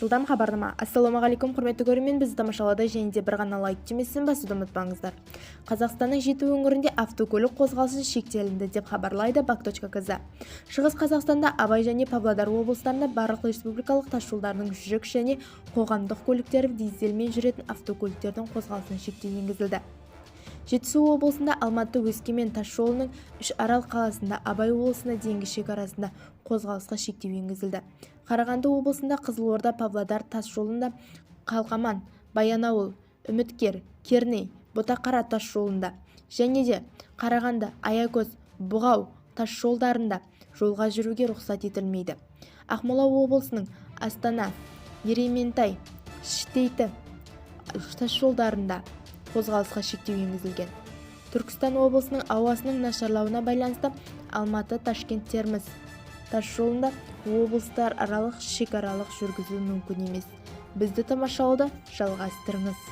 Жылдам хабарнама. Ассалаумағалейкум, құрметті көрермен, бізді тамашалауда және де бір ғана лайк түймесін басуды ұмытпаңыздар. Қазақстанның 7 өңірінде автокөлік қозғалысы шектелінді деп хабарлайды bak.kz. Шығыс Қазақстанда Абай және Павлодар облыстарында барлық республикалық тасжолдарының жүк және қоғамдық көліктері дизельмен жүретін автокөліктердің қозғалысына шектеу енгізілді. Жетісу облысында Алматы-Өскемен тасжолының Үшарал қаласында Абай облысына дейінгі шекарасында қозғалысқа шектеу енгізілді. Қарағанды облысында Қызылорда-Павлодар тасжолында Қалқаман, Баянауыл, Үміткер, Керней, Ботақара тасжолында және де Қарағанды-Аякөз, Бұғау тасжолдарында жолға жүруге рұқсат етілмейді. Ақмола облысының Астана, Ерейментай, Шітейті тасжолдарында қозғалысқа шектеу енгізілген. Түркістан облысының ауасының нашарлауына байланысты Алматы-Ташкент-Терміз тасжолында облыстар аралық шекаралық жүргізу мүмкін емес. Бізді тамашалауды жалғастырыңыз.